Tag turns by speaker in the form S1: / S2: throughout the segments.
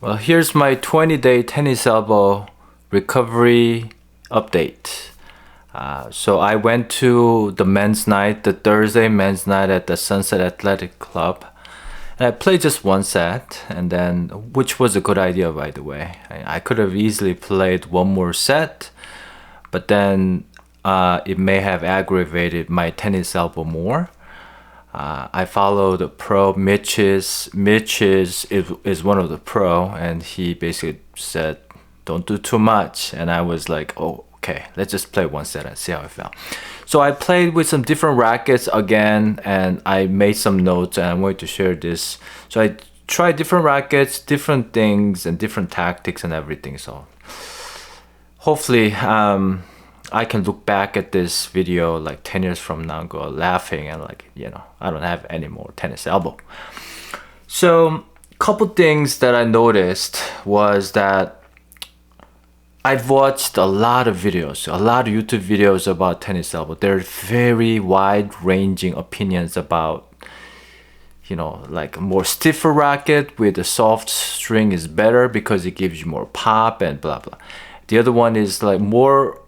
S1: Well, here's my 20-day tennis elbow recovery update. So I went to the men's night, the Thursday men's night at the Sunset Athletic Club. And I played just one set, and then, which was a good idea, by the way. I could have easily played one more set, but then it may have aggravated my tennis elbow more. I follow the pro Mitch is one of the pro, and he basically said, "Don't do too much." And I was like, "Oh, okay, let's just play one set and see how it felt." So I played with some different rackets again, and I made some notes, and I'm going to share this. So I tried different rackets, different things, and different tactics and everything. So hopefully, I can look back at this video like 10 years from now and go laughing and like, I don't have any more tennis elbow. So a couple things that I noticed was that I've watched a lot of videos, a lot of YouTube videos about tennis elbow. There are very wide-ranging opinions about, like more stiffer racket with a soft string is better because it gives you more pop and blah blah. The other one is like more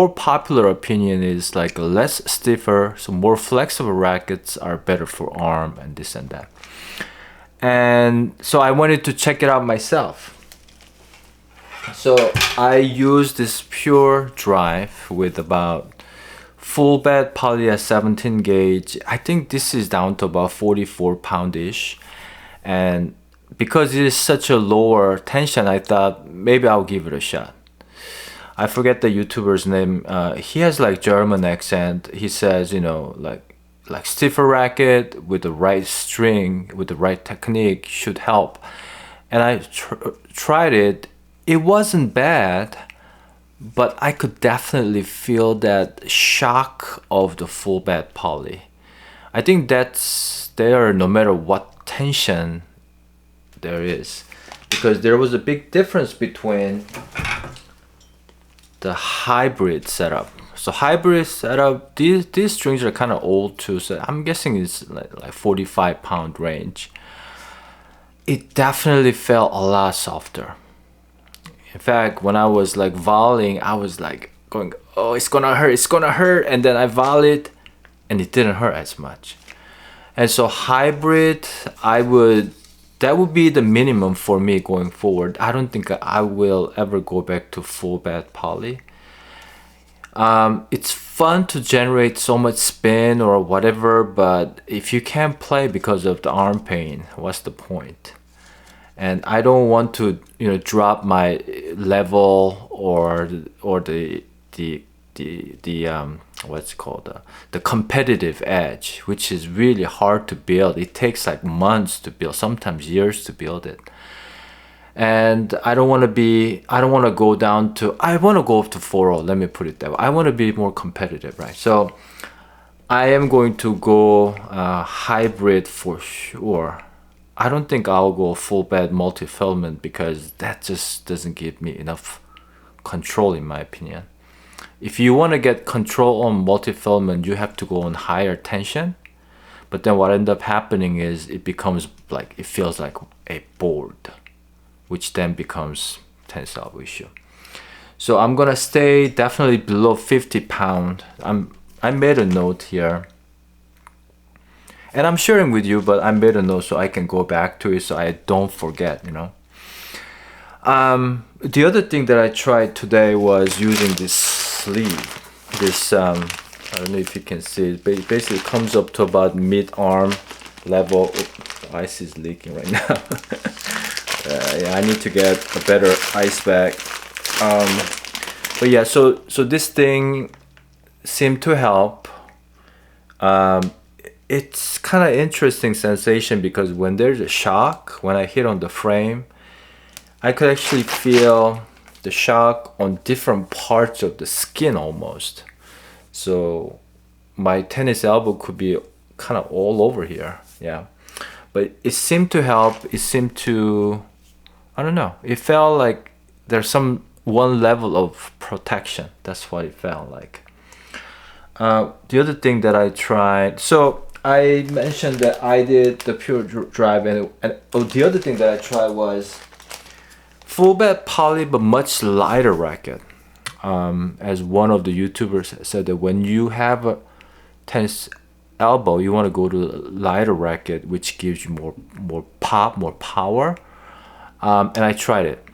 S1: popular opinion is like less stiffer, so more flexible rackets are better for arm and this and that. And so I wanted to check it out myself. So I used this Pure Drive with about full bed poly at 17 gauge. I think this is down to about 44 pound-ish. And because it is such a lower tension, I thought maybe I'll give it a shot. I forget the YouTuber's name. He has like German accent. He says, like stiffer racket with the right string, with the right technique should help. And I tried it. It wasn't bad, but I could definitely feel that shock of the full bed poly. I think that's there no matter what tension there is, because there was a big difference between the hybrid setup. So hybrid setup, these strings are kind of old too, so I'm guessing it's like 45 pound range. It definitely felt a lot softer. In fact, when I was like volleying, I was like going, "Oh, it's gonna hurt," and then I volleyed and it didn't hurt as much. And so hybrid, that would be the minimum for me going forward. I don't think I will ever go back to full bed poly. It's fun to generate so much spin or whatever, but if you can't play because of the arm pain, what's the point? And I don't want to, drop my level or the what's it called, the competitive edge, which is really hard to build. It takes like months to build, sometimes years to build it. And I want to go down to, I want to go up to 4-0, let me put it that way. I want to be more competitive, right? So I am going to go hybrid for sure. I don't think I'll go full bed multi-filament because that just doesn't give me enough control, in my opinion. If you want to get control on multi-filament, you have to go on higher tension. But then what ends up happening is it feels like a board, which then becomes tennis elbow issue. So I'm gonna stay definitely below 50 pound. I made a note here. And I'm sharing with you, but I made a note so I can go back to it so I don't forget, The other thing that I tried today was using this sleeve. This, I don't know if you can see it, but it basically comes up to about mid-arm level. Oh, ice is leaking right now. Yeah, I need to get a better ice bag. But yeah, so this thing seemed to help. It's kind of interesting sensation because when there's a shock, when I hit on the frame, I could actually feel the shock on different parts of the skin almost. So my tennis elbow could be kind of all over here, yeah. But it seemed to help. It seemed to, I don't know. It felt like there's one level of protection. That's what it felt like. The other thing that I tried, so I mentioned that I did the Pure Drive, and the other thing that I tried was full bed poly but much lighter racket. As one of the YouTubers said that when you have a tennis elbow, you want to go to a lighter racket, which gives you more pop, more power. And I tried it.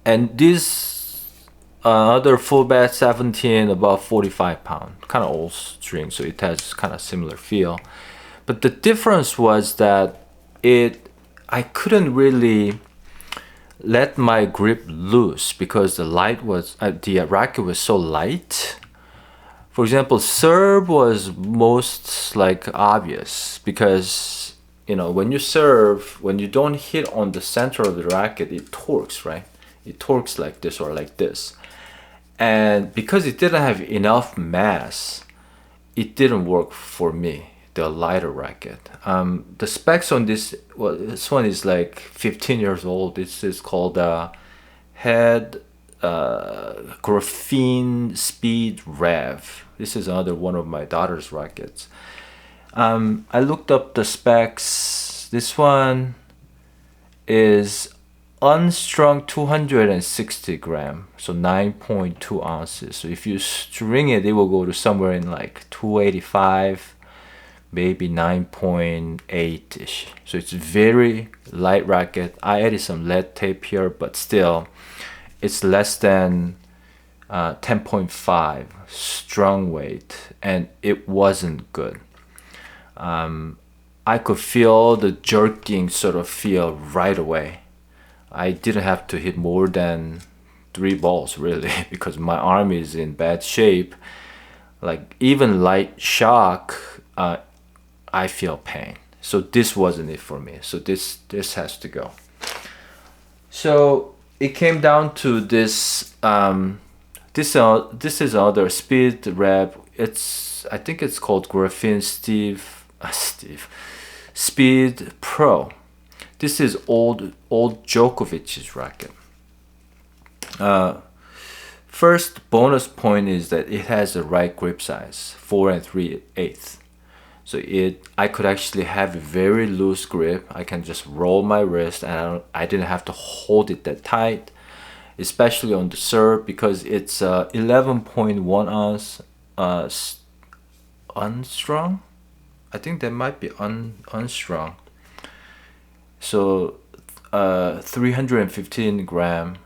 S1: And this other full bed 17, about 45 pound, kind of old string, so it has kind of similar feel. But the difference was that I couldn't really let my grip loose because the racket was so light. For example, serve was most like obvious because when you serve, when you don't hit on the center of the racket, it torques, right? It torques like this or like this. And because it didn't have enough mass, it didn't work for me, the lighter racket. The specs on this one is like 15 years old. This is called Head Graphene Speed Rev. This is another one of my daughter's rackets. I looked up the specs. This one is unstrung 260 gram, so 9.2 ounces. So if you string it, it will go to somewhere in like 285, maybe 9.8-ish. So it's very light racket. I added some lead tape here, but still it's less than 10.5 strung weight, and it wasn't good. I could feel the jerking sort of feel right away. I didn't have to hit more than 3 balls really because my arm is in bad shape. Like even light shock, I feel pain. So this wasn't it for me. So this has to go. So it came down to this. This is another Speed Rev. I think it's called Graphene Speed Pro. This is old Djokovic's racket. First bonus point is that it has the right grip size, 4 3/8. So I could actually have a very loose grip. I can just roll my wrist, and I didn't have to hold it that tight, especially on the serve because it's 11.1 ounce unstrung. I think that might be unstrung. So 315 gram.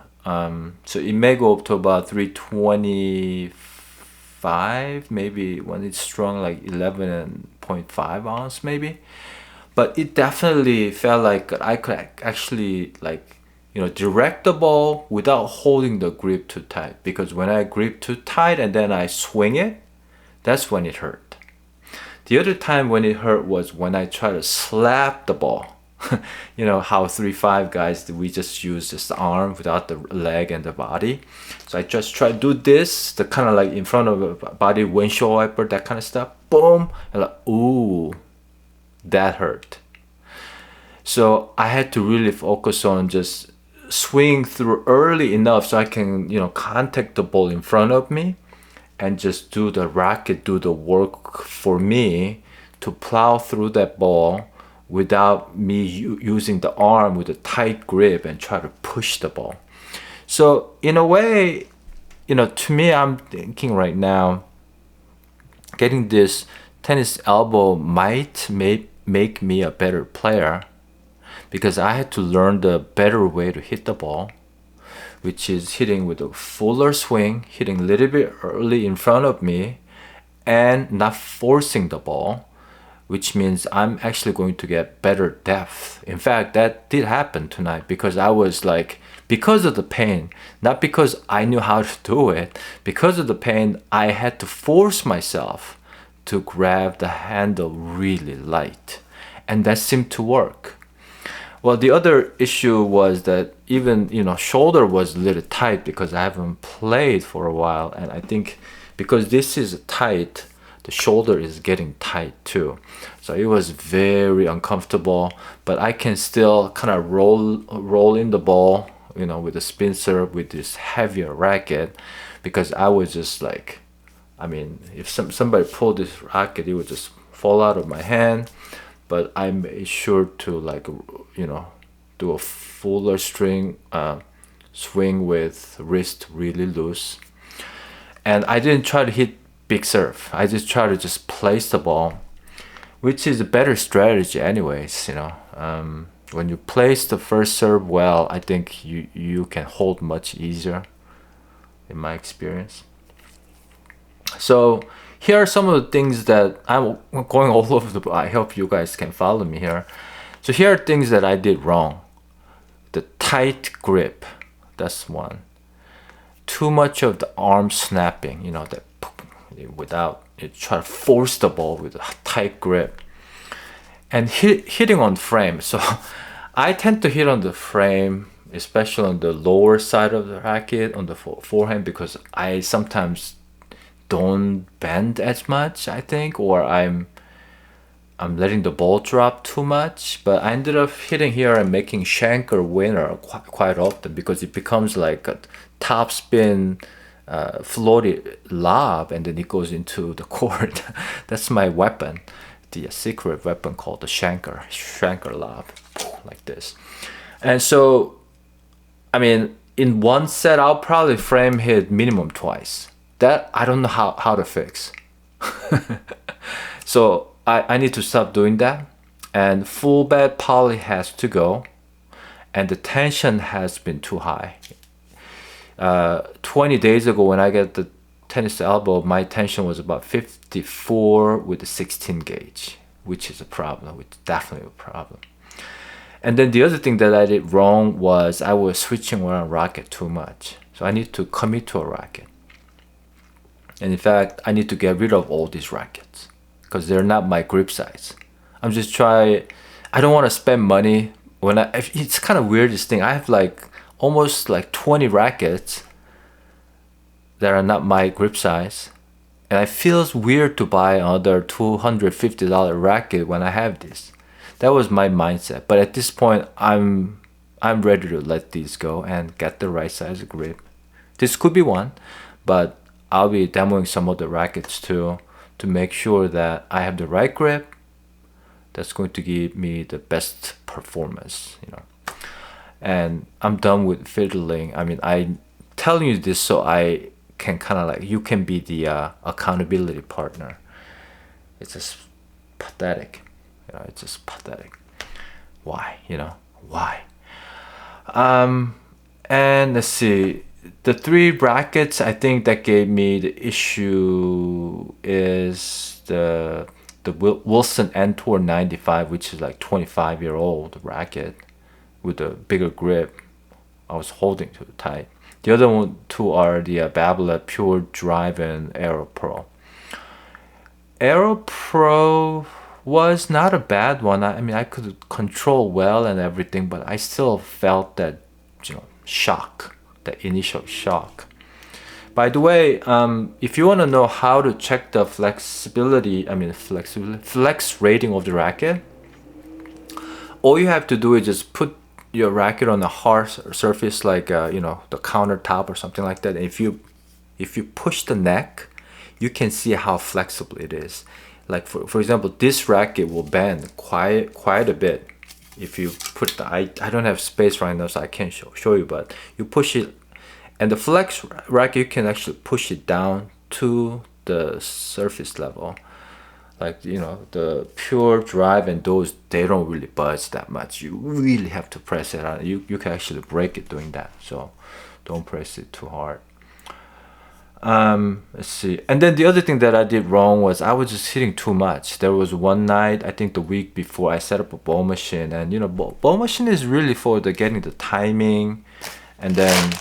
S1: So it may go up to about 325, maybe when it's strung like 11.5 ounce maybe. But it definitely felt like I could actually direct the ball without holding the grip too tight, because when I grip too tight and then I swing it, that's when it hurt. The other time when it hurt was when I tried to slap the ball. You know how 3-5 guys, we just use just the arm without the leg and the body. So I just try to do this, the kind of like in front of the body windshield wiper, that kind of stuff. Boom, and like, ooh, that hurt. So I had to really focus on just swing through early enough so I can, contact the ball in front of me and just do the racket, do the work for me to plow through that ball without me using the arm with a tight grip and try to push the ball. So in a way, to me, I'm thinking right now, getting this tennis elbow might make me a better player, because I had to learn the better way to hit the ball, which is hitting with a fuller swing, hitting a little bit early in front of me, and not forcing the ball, which means I'm actually going to get better depth. In fact, that did happen tonight, because I was like, because of the pain, not because I knew how to do it, because of the pain, I had to force myself to grab the handle really light. And that seemed to work. Well, the other issue was that even, shoulder was a little tight because I haven't played for a while. And I think because this is tight, the shoulder is getting tight too. So it was very uncomfortable, but I can still kind of roll in the ball, with a spin serve with this heavier racket, because I was just like, if somebody pulled this racket, it would just fall out of my hand. But I made sure to do do a fuller swing with wrist really loose. And I didn't try to hit big serve. I just try to just place the ball, which is a better strategy anyways, when you place the first serve well, I think you can hold much easier in my experience. So here are some of the things that I'm going all over the. I hope you guys can follow me here. So here are things that I did wrong. The tight grip, that's one. Too much of the arm snapping, that without you try to force the ball with a tight grip. And hitting on frame. So I tend to hit on the frame, especially on the lower side of the racket, on the forehand, because I sometimes don't bend as much, I think, or I'm letting the ball drop too much. But I ended up hitting here and making shanker winner quite often, because it becomes like a top spin floated lob, and then it goes into the court. That's my weapon, the secret weapon called the shanker lob, like this. And so, I mean, in one set, I'll probably frame hit minimum twice. That I don't know how to fix. So I need to stop doing that. And full bed poly has to go. And the tension has been too high. 20 days ago when I got the tennis elbow, my tension was about 54 with the 16 gauge, which is a problem, which is definitely a problem. And then the other thing that I did wrong was I was switching around racket too much. So I need to commit to a racket. And in fact, I need to get rid of all these rackets because they're not my grip size. I don't want to spend money it's kind of weird, this thing. I have almost 20 rackets that are not my grip size. And it feels weird to buy another $250 racket when I have this. That was my mindset. But at this point, I'm ready to let these go and get the right size grip. This could be one, but I'll be demoing some of the rackets too to make sure that I have the right grip that's going to give me the best performance, And I'm done with fiddling. I mean, I'm telling you this so I can you can be the accountability partner. It's just pathetic. It's just pathetic. Why? Why? And let's see. The 3 brackets I think that gave me the issue is the Wilson N-Tour 95, which is 25-year-old racket with a bigger grip. I was holding too tight. The other two are the Babolat Pure Drive and Aero Pro. Aero Pro was not a bad one. I mean, I could control well and everything, but I still felt that shock, that initial shock. By the way, if you want to know how to check the flex rating of the racket, all you have to do is just put your racket on a hard surface like the countertop or something like that. And if you push the neck, you can see how flexible it is. Like for example, this racket will bend quite a bit. If you put I don't have space right now, so I can't show you, but you push it. And the flex racket, you can actually push it down to the surface level. The Pure Drive and those, they don't really budge that much. You really have to press it on. You can actually break it doing that. So don't press it too hard. Let's see. And then the other thing that I did wrong was I was just hitting too much. There was one night, I think the week before, I set up a ball machine. And ball machine is really for getting the timing and then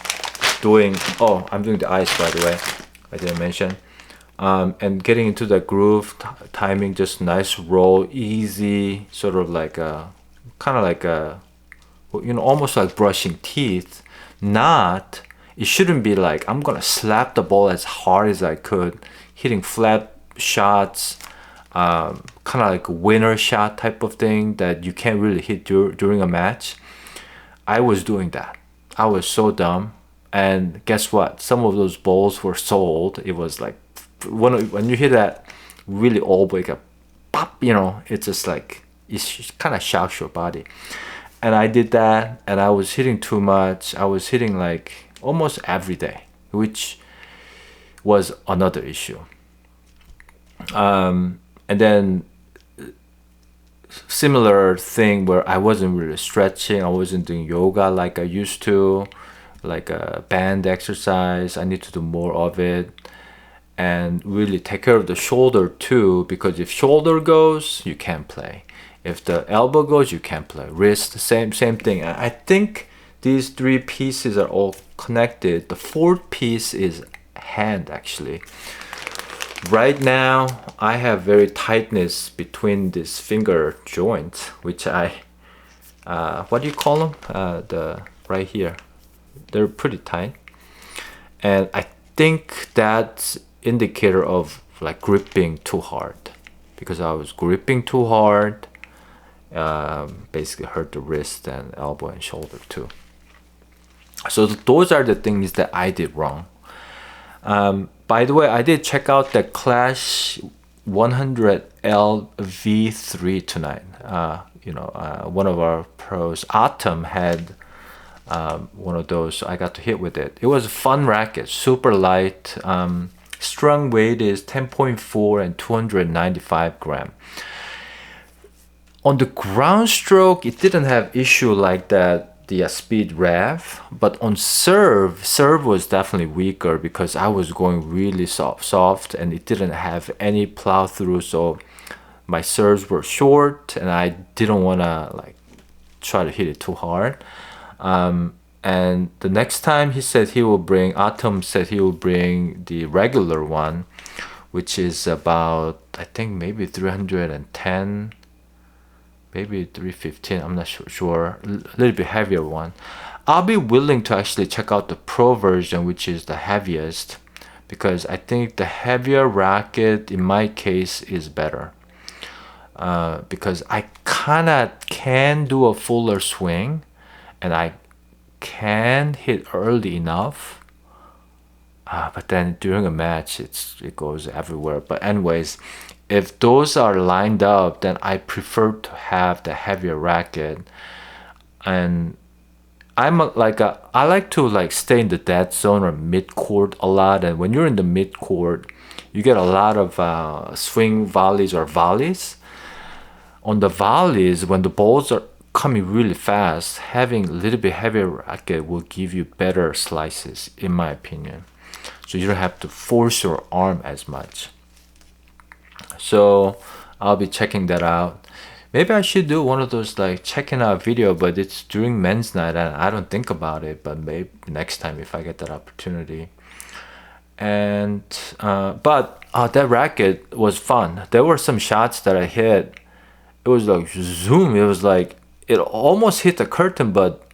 S1: I'm doing the ice, by the way, I didn't mention, and getting into the groove, timing, just nice roll, easy, sort of almost like brushing teeth. It shouldn't be I'm gonna slap the ball as hard as I could, hitting flat shots, kind of like a winner shot type of thing that you can't really hit during a match. I was doing that. I was so dumb. And guess what? Some of those balls were sold. It was when you hit that really old, pop, it's just it kind of shocks your body. And I did that, and I was hitting too much. I was hitting like almost every day, which was another issue. And then similar thing where I wasn't really stretching. I wasn't doing yoga like I used to, like a band exercise. I need to do more of it and really take care of the shoulder too, because if shoulder goes, you can't play. If the elbow goes, you can't play. Wrist, same thing. I think these three pieces are all connected. The fourth piece is hand, actually. Right now, I have very tightness between this finger joints, which what do you call them? The right here. They're pretty tight. And I think that's indicator of like gripping too hard, because I was gripping too hard. Basically hurt the wrist and elbow and shoulder too. So those are the things that I did wrong. By the way, I did check out the Clash 100L V3 tonight. One of our pros, Atom, had one of those, so I got to hit with it. It was a fun racket, super light. Strung weight is 10.4 and 295 gram. On the ground stroke, it didn't have issue like that, the speed rev, but on serve was definitely weaker because I was going really soft and it didn't have any plow through, so my serves were short and I didn't want to like try to hit it too hard. And the next time Atom said he will bring the regular one, which is about, I think maybe 310, maybe 315, I'm not sure, a little bit heavier one. I'll be willing to actually check out the Pro version, which is the heaviest, because I think the heavier racket in my case is better. Because I kinda can do a fuller swing and I can hit early enough, but then during a match it goes everywhere. But anyways, if those are lined up, then I prefer to have the heavier racket. And I like to like stay in the dead zone or mid court a lot. And when you're in the mid court, you get a lot of swing volleys or volleys. On the volleys, when the balls are coming really fast, having a little bit heavier racket will give you better slices, in my opinion. So you don't have to force your arm as much. So I'll be checking that out. Maybe I should do one of those like checking out video, but it's during men's night and I don't think about it, but maybe next time if I get that opportunity. And but that racket was fun. There were some shots that I hit. It was like zoom. It was like it almost hit the curtain, but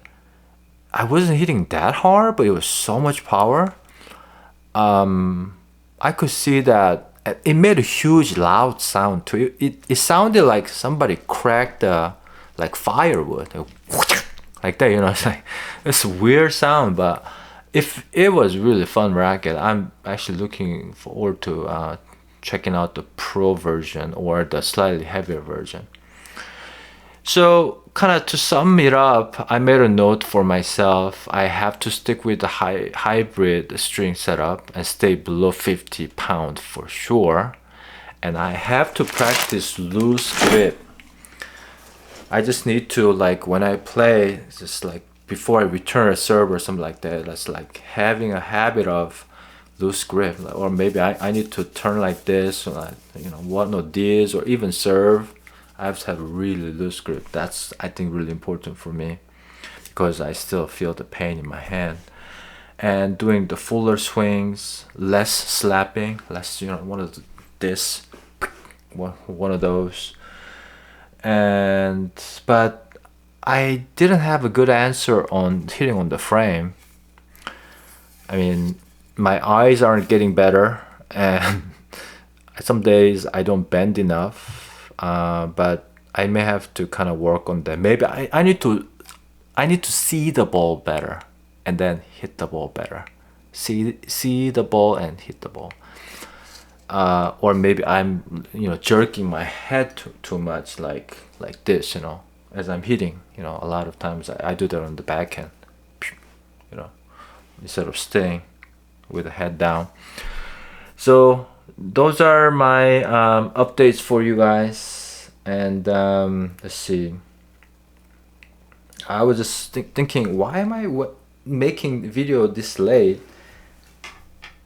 S1: I wasn't hitting that hard, but it was so much power. I could see that it made a huge loud sound too. It sounded like somebody cracked like firewood, like that. It's like it's a weird sound, but if it was really fun racket, I'm actually looking forward to checking out the Pro version or the slightly heavier version. So kind of to sum it up, I made a note for myself. I have to stick with the hybrid string setup and stay below 50 pounds for sure. And I have to practice loose grip. I just need to, like when I play, just like before I return a serve or something like that, that's like having a habit of loose grip. Or maybe I need to turn like this, or like, one of these, or even serve. I have to have a really loose grip. That's, I think, really important for me because I still feel the pain in my hand. And doing the fuller swings, less slapping, less, one of those. But I didn't have a good answer on hitting on the frame. I mean, my eyes aren't getting better, and some days I don't bend enough. But I may have to kind of work on that. Maybe I need to see the ball better and then hit the ball better. See the ball and hit the ball. Or maybe I'm jerking my head too much like this, and as I'm hitting. You know, a lot of times I do that on the backhand, you know, instead of staying with the head down. So those are my updates for you guys. And let's see. I was just thinking, why am I making video this late?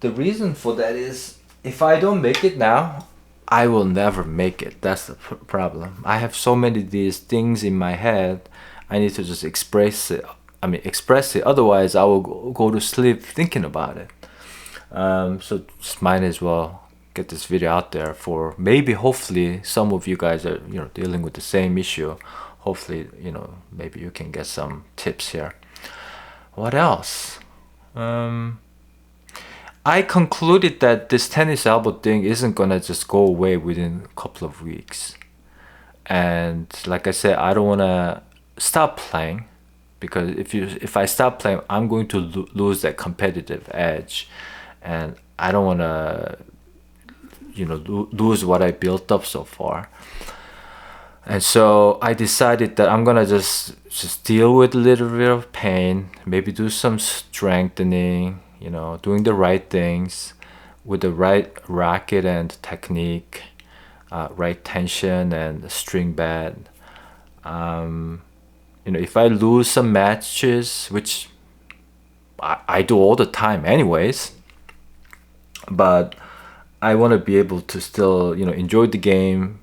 S1: The reason for that is, if I don't make it now, I will never make it. That's the problem. I have so many of these things in my head. I need to just express it. Express it. Otherwise, I will go to sleep thinking about it. So just might as well get this video out there for maybe, hopefully, some of you guys are dealing with the same issue. Hopefully, maybe you can get some tips here. What else? I concluded that this tennis elbow thing isn't gonna just go away within a couple of weeks. And like I said, I don't wanna stop playing, because if I stop playing, I'm going to lose that competitive edge, and I don't wanna lose what I built up so far. And so I decided that I'm gonna just deal with a little bit of pain, maybe do some strengthening, doing the right things with the right racket and technique, right tension and string bed. If I lose some matches, which I do all the time anyways, but I want to be able to still enjoy the game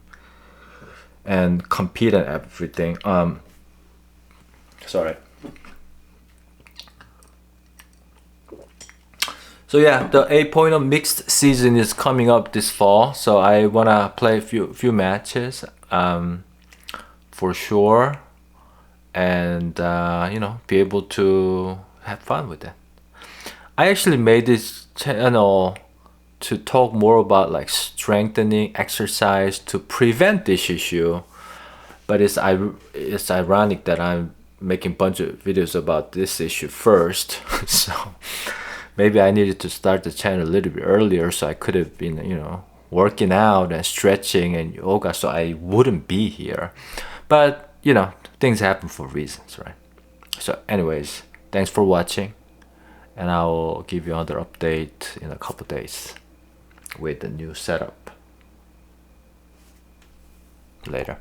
S1: and compete and everything. Sorry. So yeah, the 8.0 mixed season is coming up this fall. So I wanna play a few matches, for sure, and be able to have fun with that. I actually made this channel to talk more about like strengthening exercise to prevent this issue, but it's ironic that I'm making a bunch of videos about this issue first. So maybe I needed to start the channel a little bit earlier, so I could have been working out and stretching and yoga, so I wouldn't be here. But things happen for reasons, right? So anyways, thanks for watching, and I'll give you another update in a couple days with the new setup. Later.